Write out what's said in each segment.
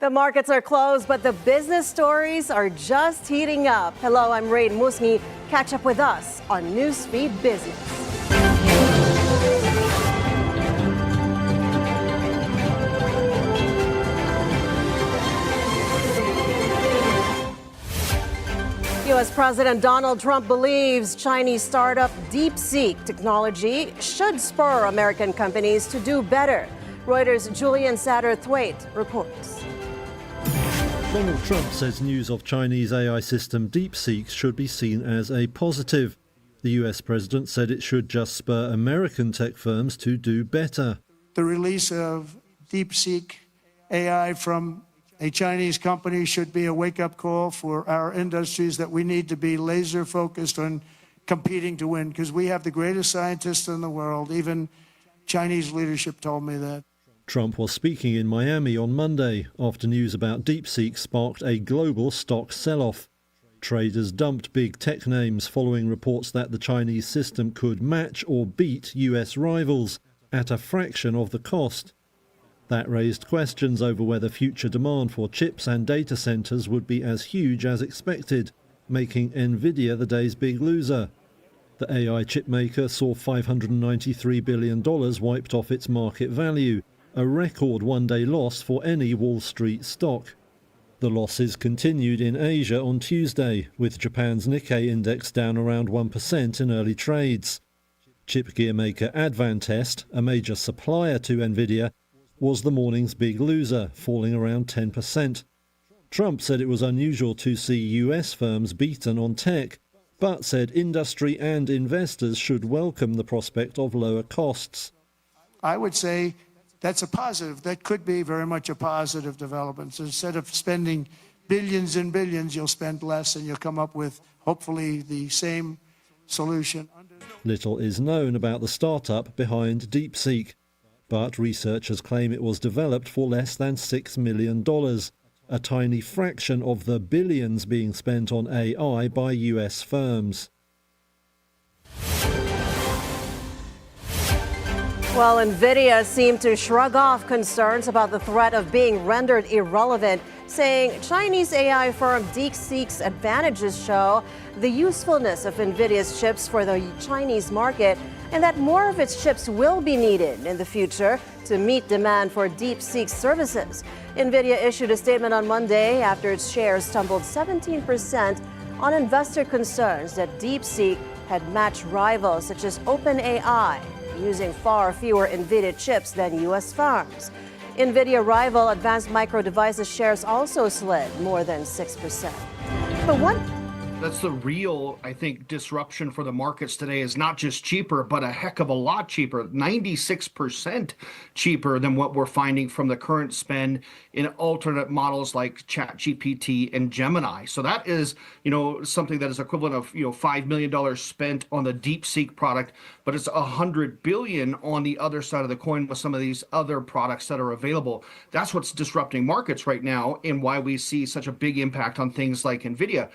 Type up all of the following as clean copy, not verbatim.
The markets are closed, but the business stories are just heating up. Hello, I'm Raine Musñgi. Catch up with us on Newsfeed Business. U.S. President Donald Trump believes Chinese startup DeepSeek technology should spur American companies to do better. Reuters' Julian Satterthwaite reports. Donald Trump says news of Chinese AI system DeepSeek should be seen as a positive. The U.S. president said it should just spur American tech firms to do better. The release of DeepSeek AI from a Chinese company should be a wake-up call for our industries that we need to be laser-focused on competing to win, because we have the greatest scientists in the world. Even Chinese leadership told me that. Trump was speaking in Miami on Monday after news about DeepSeek sparked a global stock sell-off. Traders dumped big tech names following reports that the Chinese system could match or beat US rivals at a fraction of the cost. That raised questions over whether future demand for chips and data centers would be as huge as expected, making Nvidia the day's big loser. The AI chipmaker saw $593 billion wiped off its market value, a record one-day loss for any Wall Street stock. The losses continued in Asia on Tuesday, with Japan's Nikkei index down around 1% in early trades. Chip gear maker Advantest, a major supplier to Nvidia, was the morning's big loser, falling around 10%. Trump said it was unusual to see US firms beaten on tech, but said industry and investors should welcome the prospect of lower costs. I would say that's a positive. That could be very much a positive development. So instead of spending billions and billions, you'll spend less and you'll come up with, hopefully, the same solution. Little is known about the startup behind DeepSeek, but researchers claim it was developed for less than $6 million, a tiny fraction of the billions being spent on AI by US firms. Well, Nvidia seemed to shrug off concerns about the threat of being rendered irrelevant, saying Chinese AI firm DeepSeek's advantages show the usefulness of Nvidia's chips for the Chinese market, and that more of its chips will be needed in the future to meet demand for DeepSeek's services. Nvidia issued a statement on Monday after its shares tumbled 17% on investor concerns that DeepSeek had matched rivals such as OpenAI, using far fewer Nvidia chips than U.S. firms. Nvidia rival Advanced Micro Devices shares also slid more than 6%. But That's the real, I think, disruption for the markets today is not just cheaper, but a heck of a lot cheaper, 96% cheaper than what we're finding from the current spend in alternate models like ChatGPT and Gemini. So that is, something that is equivalent of, $5 million spent on the DeepSeek product, but it's $100 billion on the other side of the coin with some of these other products that are available. That's what's disrupting markets right now and why we see such a big impact on things like Nvidia.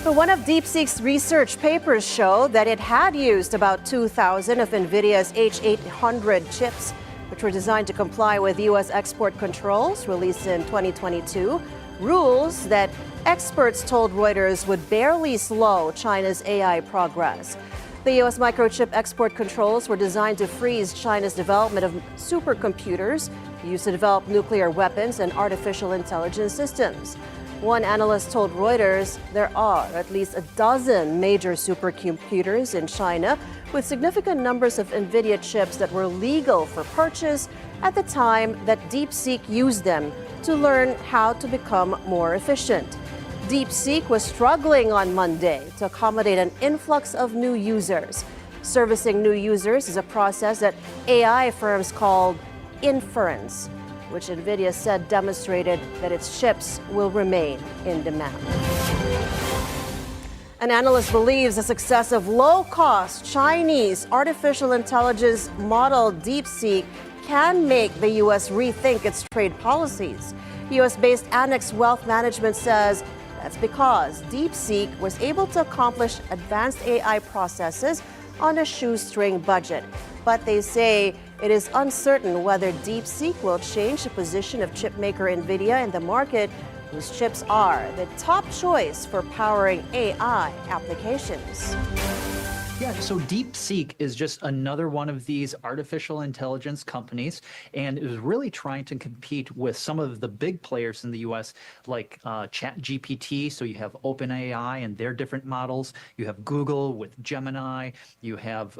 But one of DeepSeek's research papers showed that it had used about 2,000 of Nvidia's H800 chips, which were designed to comply with U.S. export controls released in 2022, rules that experts told Reuters would barely slow China's AI progress. The U.S. microchip export controls were designed to freeze China's development of supercomputers used to develop nuclear weapons and artificial intelligence systems. One analyst told Reuters there are at least a dozen major supercomputers in China with significant numbers of Nvidia chips that were legal for purchase at the time that DeepSeek used them to learn how to become more efficient. DeepSeek was struggling on Monday to accommodate an influx of new users. Servicing new users is a process that AI firms called inference, which Nvidia said demonstrated that its chips will remain in demand. An analyst believes the success of low-cost Chinese artificial intelligence model DeepSeek can make the U.S. rethink its trade policies. U.S.-based Annex Wealth Management says that's because DeepSeek was able to accomplish advanced AI processes on a shoestring budget. But they say it is uncertain whether DeepSeek will change the position of chipmaker Nvidia in the market, whose chips are the top choice for powering AI applications. Yeah, so DeepSeek is just another one of these artificial intelligence companies, and is really trying to compete with some of the big players in the US, like ChatGPT. So you have OpenAI and their different models. You have Google with Gemini. You have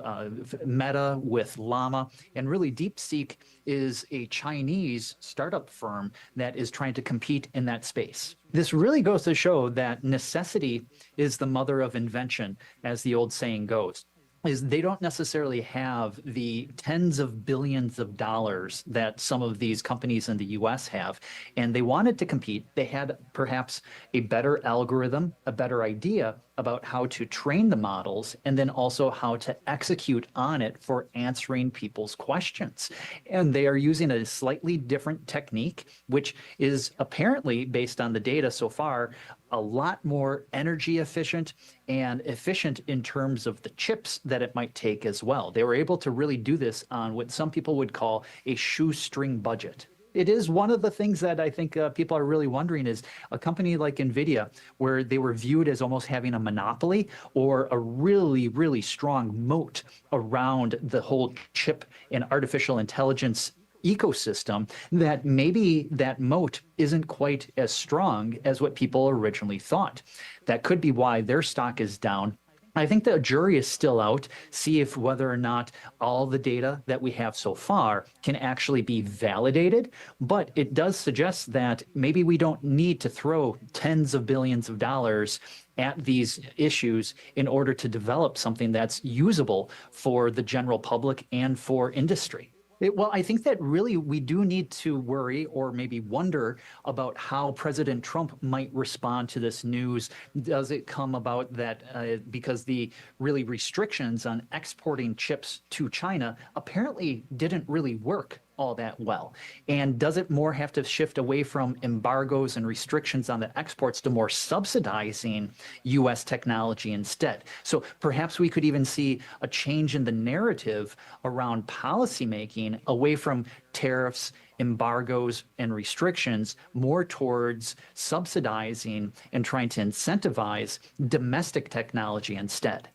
Meta with Llama. And really, DeepSeek is a Chinese startup firm that is trying to compete in that space. This really goes to show that necessity is the mother of invention, as the old saying goes. Is they don't necessarily have the tens of billions of dollars that some of these companies in the US have, and they wanted to compete. They had perhaps a better algorithm, a better idea about how to train the models, and then also how to execute on it for answering people's questions. And they are using a slightly different technique, which is apparently, based on the data so far, a lot more energy efficient and efficient in terms of the chips that it might take as well. They were able to really do this on what some people would call a shoestring budget. It is one of the things that I think people are really wondering is a company like Nvidia, where they were viewed as almost having a monopoly or a really, really strong moat around the whole chip and artificial intelligence ecosystem, that maybe that moat isn't quite as strong as what people originally thought. That could be why their stock is down. I think the jury is still out, see if whether or not all the data that we have so far can actually be validated. But it does suggest that maybe we don't need to throw tens of billions of dollars at these issues in order to develop something that's usable for the general public and for industry. Well, I think that really we do need to worry or maybe wonder about how President Trump might respond to this news. Does it come about that because the really restrictions on exporting chips to China apparently didn't really work all that well? And does it more have to shift away from embargoes and restrictions on the exports to more subsidizing U.S. technology instead? So perhaps we could even see a change in the narrative around policymaking away from tariffs, embargoes, and restrictions, more towards subsidizing and trying to incentivize domestic technology instead.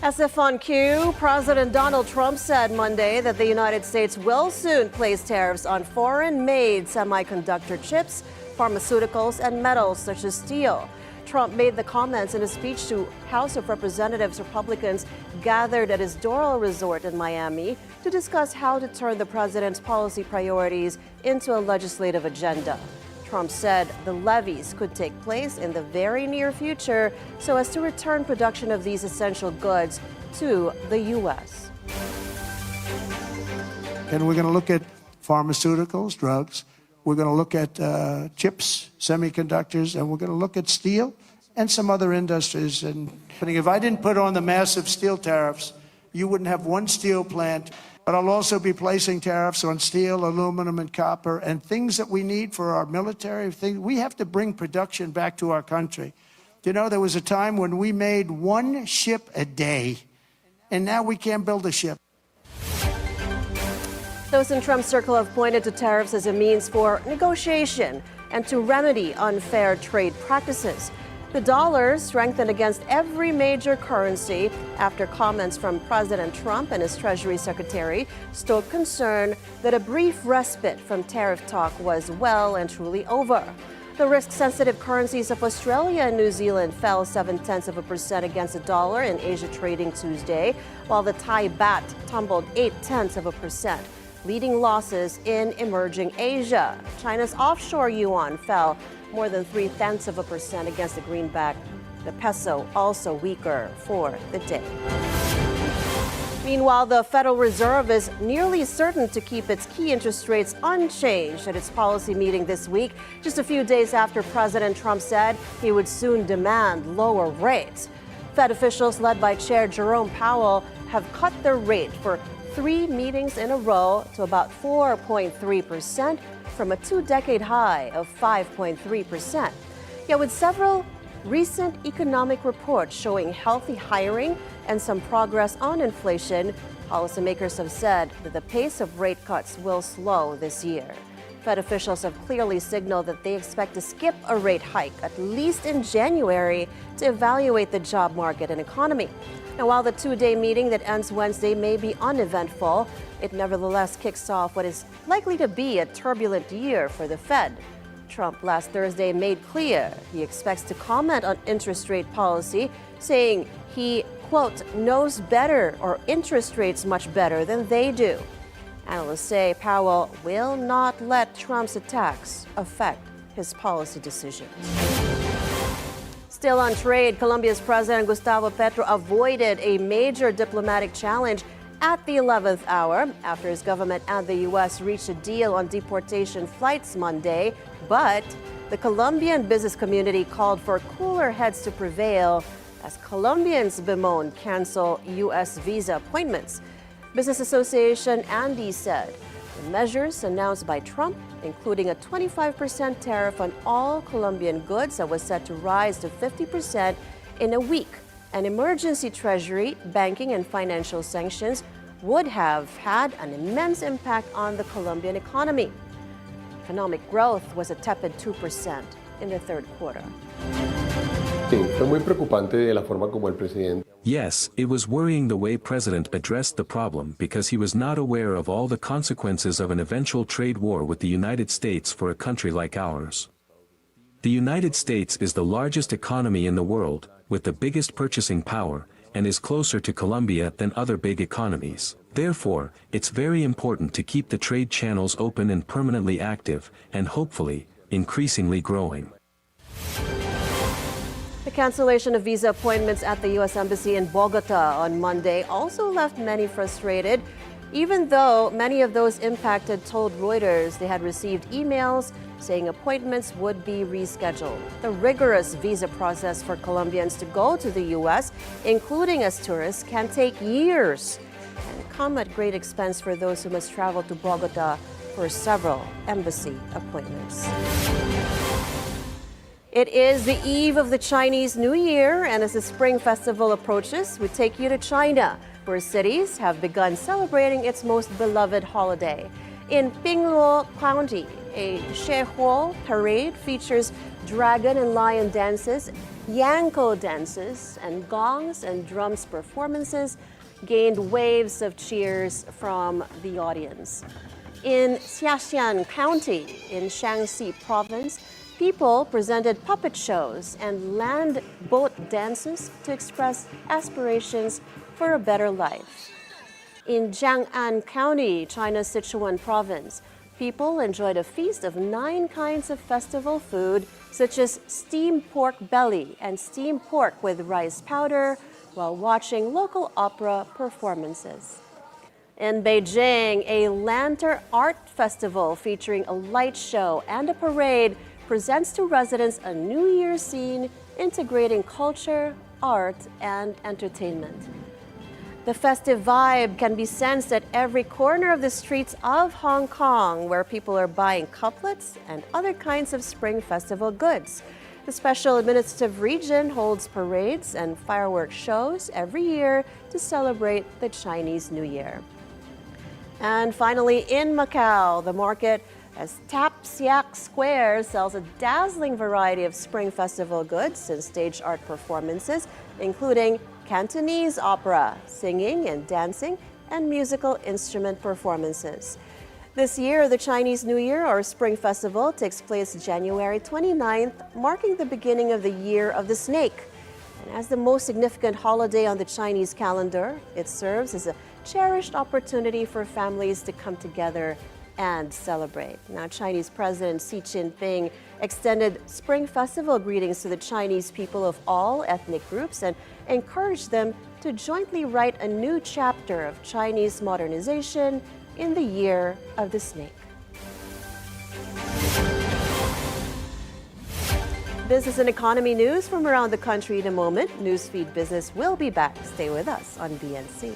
As if on cue, President Donald Trump said Monday that the United States will soon place tariffs on foreign-made semiconductor chips, pharmaceuticals, and metals such as steel. Trump made the comments in a speech to House of Representatives Republicans gathered at his Doral Resort in Miami to discuss how to turn the president's policy priorities into a legislative agenda. Trump said the levies could take place in the very near future so as to return production of these essential goods to the U.S. And we're going to look at pharmaceuticals, drugs. We're going to look at chips, semiconductors, and we're going to look at steel and some other industries. And if I didn't put on the massive steel tariffs, you wouldn't have one steel plant. But I'll also be placing tariffs on steel, aluminum, and copper, and things that we need for our military. We have to bring production back to our country. You know, there was a time when we made one ship a day, and now we can't build a ship. Those in Trump's circle have pointed to tariffs as a means for negotiation and to remedy unfair trade practices. The dollar strengthened against every major currency after comments from President Trump and his Treasury Secretary stoked concern that a brief respite from tariff talk was well and truly over. The risk-sensitive currencies of Australia and New Zealand fell 0.7% against the dollar in Asia trading Tuesday, while the Thai baht tumbled 0.8%, leading losses in emerging Asia. China's offshore yuan fell more than 0.3% against the greenback. The peso also weaker for the day. Meanwhile, the Federal Reserve is nearly certain to keep its key interest rates unchanged at its policy meeting this week, just a few days after President Trump said he would soon demand lower rates. Fed officials led by Chair Jerome Powell have cut their rate for 3 meetings in a row to about 4.3%, from a 2-decade high of 5.3%. Yet with several recent economic reports showing healthy hiring and some progress on inflation, Policymakers have said that the pace of rate cuts will slow this year. Fed officials have clearly signaled that they expect to skip a rate hike, at least in January, to evaluate the job market and economy. Now, while the two-day meeting that ends Wednesday may be uneventful, it nevertheless kicks off what is likely to be a turbulent year for the Fed. Trump last Thursday made clear he expects to comment on interest rate policy, saying he, quote, knows better or interest rates much better than they do. Analysts say Powell will not let Trump's attacks affect his policy decisions. Still on trade, Colombia's President Gustavo Petro avoided a major diplomatic challenge at the 11th hour after his government and the U.S. reached a deal on deportation flights Monday. But the Colombian business community called for cooler heads to prevail as Colombians bemoan cancel U.S. visa appointments. Business Association ANDI said the measures announced by Trump, including a 25% tariff on all Colombian goods that was set to rise to 50% in a week, and emergency treasury, banking, and financial sanctions would have had an immense impact on the Colombian economy. Economic growth was a tepid 2% in the third quarter. Fue muy preocupante de la forma como el presidente. Yes, it was worrying the way President addressed the problem because he was not aware of all the consequences of an eventual trade war with the United States for a country like ours. The United States is the largest economy in the world, with the biggest purchasing power, and is closer to Colombia than other big economies. Therefore, it's very important to keep the trade channels open and permanently active, and hopefully, increasingly growing. The cancellation of visa appointments at the U.S. Embassy in Bogota on Monday also left many frustrated, even though many of those impacted told Reuters they had received emails saying appointments would be rescheduled. The rigorous visa process for Colombians to go to the U.S., including as tourists, can take years and come at great expense for those who must travel to Bogota for several embassy appointments. It is the eve of the Chinese New Year, and as the Spring Festival approaches, we take you to China, where cities have begun celebrating its most beloved holiday. In Pingluo County, a Shehuo parade features dragon and lion dances, Yanko dances, and gongs and drums performances gained waves of cheers from the audience. In Xiaxian County, in Shaanxi Province, people presented puppet shows and land boat dances to express aspirations for a better life. In Jiang'an County, China's Sichuan Province, people enjoyed a feast of 9 kinds of festival food, such as steamed pork belly and steamed pork with rice powder, while watching local opera performances. In Beijing, a lantern art festival featuring a light show and a parade presents to residents a New Year's scene integrating culture, art, and entertainment. The festive vibe can be sensed at every corner of the streets of Hong Kong, where people are buying couplets and other kinds of Spring Festival goods. The Special Administrative Region holds parades and fireworks shows every year to celebrate the Chinese New Year. And finally, in Macau, the market as Tap Siak Square sells a dazzling variety of Spring Festival goods and stage art performances, including Cantonese opera, singing and dancing, and musical instrument performances. This year, the Chinese New Year, or Spring Festival, takes place January 29th, marking the beginning of the Year of the Snake. And as the most significant holiday on the Chinese calendar, it serves as a cherished opportunity for families to come together and celebrate. Now, Chinese President Xi Jinping extended Spring Festival greetings to the Chinese people of all ethnic groups and encouraged them to jointly write a new chapter of Chinese modernization in the Year of the Snake. Business and economy news from around the country in a moment. Newsfeed Business will be back. Stay with us on BNC.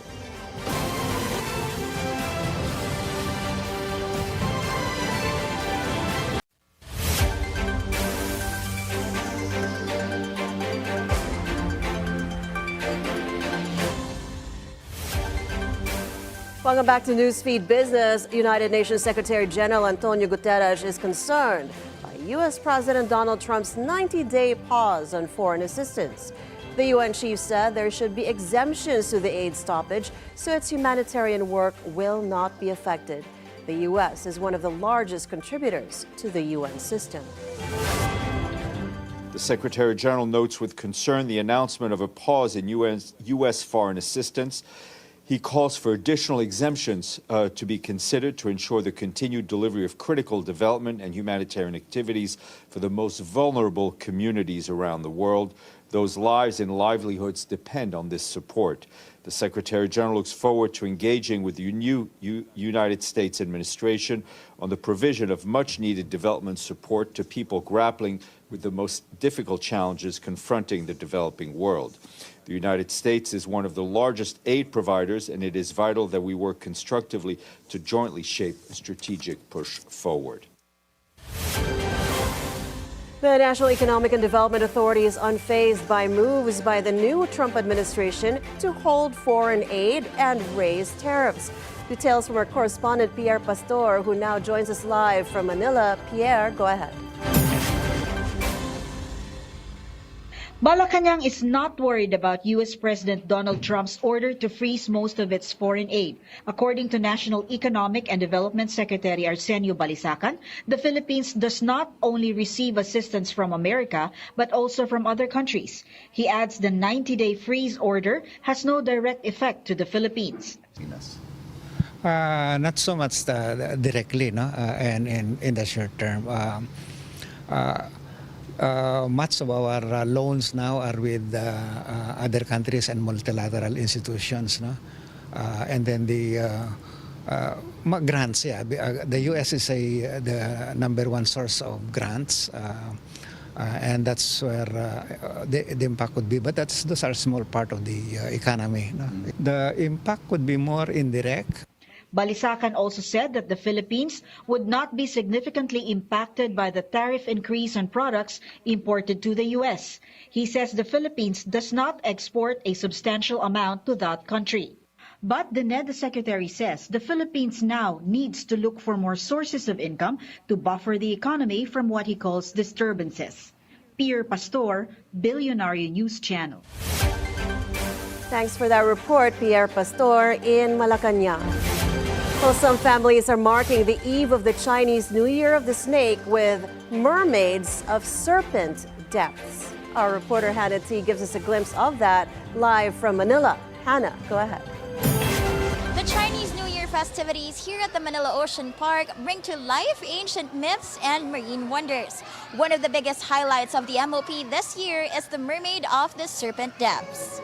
Welcome back to Newsfeed Business. United Nations Secretary General Antonio Guterres is concerned by U.S. President Donald Trump's 90-day pause on foreign assistance. The UN chief said there should be exemptions to the aid stoppage so its humanitarian work will not be affected. The U.S. is one of the largest contributors to the UN system. The Secretary General notes with concern the announcement of a pause in U.S. foreign assistance. He calls for additional exemptions to be considered to ensure the continued delivery of critical development and humanitarian activities for the most vulnerable communities around the world. Those lives and livelihoods depend on this support. The Secretary General looks forward to engaging with the new United States administration on the provision of much-needed development support to people grappling with the most difficult challenges confronting the developing world. The United States is one of the largest aid providers, and it is vital that we work constructively to jointly shape a strategic push forward. The National Economic and Development Authority is unfazed by moves by the new Trump administration to hold foreign aid and raise tariffs. Details from our correspondent Pierre Pastor, who now joins us live from Manila. Pierre, go ahead. Malacanang is not worried about U.S. President Donald Trump's order to freeze most of its foreign aid. According to National Economic and Development Secretary Arsenio Balisacan, the Philippines does not only receive assistance from America, but also from other countries. He adds the 90-day freeze order has no direct effect to the Philippines. Not so much directly, no, and in the short term. Much of our loans now are with other countries and multilateral institutions, no? And then the grants, yeah. The U.S. is the number one source of grants, and that's where the impact would be. But those are a small part of the economy. No? The impact would be more indirect. Balisacan also said that the Philippines would not be significantly impacted by the tariff increase on products imported to the U.S. He says the Philippines does not export a substantial amount to that country. But the NEDA secretary says the Philippines now needs to look for more sources of income to buffer the economy from what he calls disturbances. Pierre Pastor, Bilyonaryo News Channel. Thanks for that report, Pierre Pastor in Malacanang. Well, some families are marking the eve of the Chinese New Year of the Snake with mermaids of serpent depths. Our reporter Hannah T gives us a glimpse of that live from Manila. Hannah, go ahead. The Chinese New Year festivities here at the Manila Ocean Park bring to life ancient myths and marine wonders. One of the biggest highlights of the MOP this year is the Mermaid of the Serpent Depths.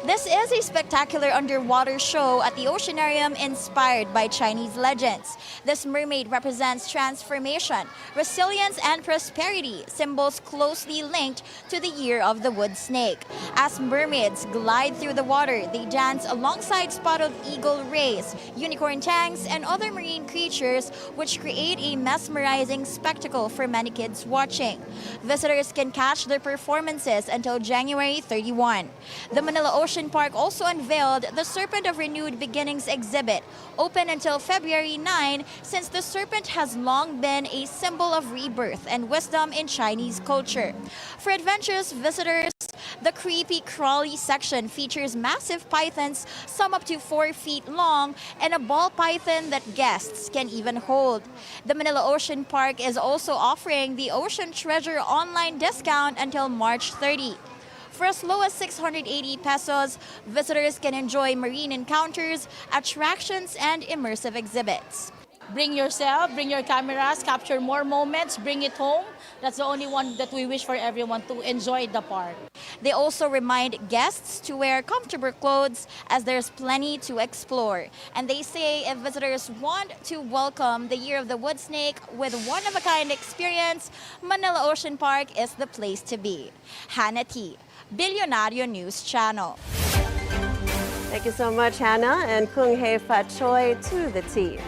This is a spectacular underwater show at the Oceanarium inspired by Chinese legends. This mermaid represents transformation, resilience, and prosperity, symbols closely linked to the year of the wood snake. As mermaids glide through the water, they dance alongside spotted eagle rays, unicorn tangs, and other marine creatures, which create a mesmerizing spectacle for many kids watching. Visitors can catch their performances until January 31. The Manila Ocean Park also unveiled the Serpent of Renewed Beginnings exhibit, open until February 9, since the serpent has long been a symbol of rebirth and wisdom in Chinese culture. For adventurous visitors, the creepy crawly section features massive pythons, some up to 4 feet long, and a ball python that guests can even hold. The Manila Ocean Park is also offering the Ocean Treasure online discount until March 30. For as low as 680 pesos, visitors can enjoy marine encounters, attractions, and immersive exhibits. Bring yourself, bring your cameras, capture more moments, bring it home. That's the only one that we wish for everyone to enjoy the park. They also remind guests to wear comfortable clothes as there's plenty to explore. And they say if visitors want to welcome the Year of the Wood Snake with one-of-a-kind experience, Manila Ocean Park is the place to be. Hannah T, Bilyonaryo News Channel. Thank you so much, Hannah, and Kung Hei Fat Choi to the team.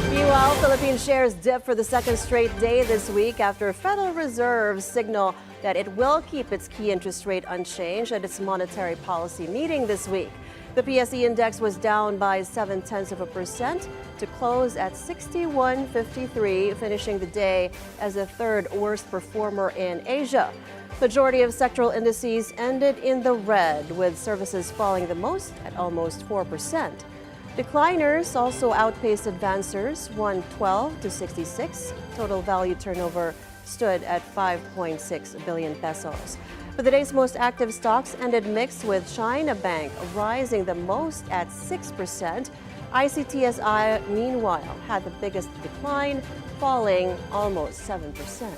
Meanwhile, Philippine shares dipped for the second straight day this week after Federal Reserve signaled that it will keep its key interest rate unchanged at its monetary policy meeting this week. The PSE index was down by 0.7% to close at 6153, finishing the day as the third worst performer in Asia. Majority of sectoral indices ended in the red, with services falling the most at almost 4%. Decliners also outpaced advancers, 112 to 66. Total value turnover stood at 5.6 billion pesos. But the day's most active stocks ended mixed, with China Bank rising the most at 6%. ICTSI, meanwhile, had the biggest decline, falling almost 7%.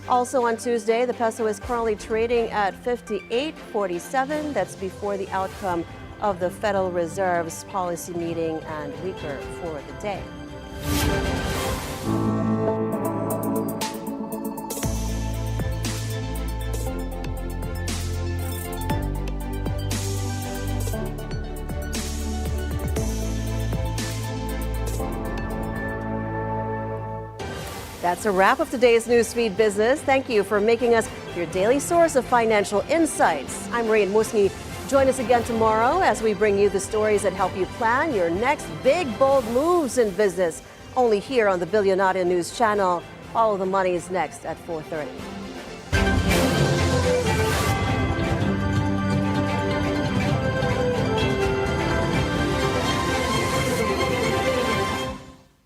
Also on Tuesday, the peso is currently trading at 58.47. That's before the outcome of the Federal Reserve's policy meeting and weaker for the day. That's a wrap of today's Newsfeed Business. Thank you for making us your daily source of financial insights. I'm Raine Musñgi. Join us again tomorrow as we bring you the stories that help you plan your next big, bold moves in business. Only here on the Bilyonaryo News Channel. Follow the Money's next at 4:30.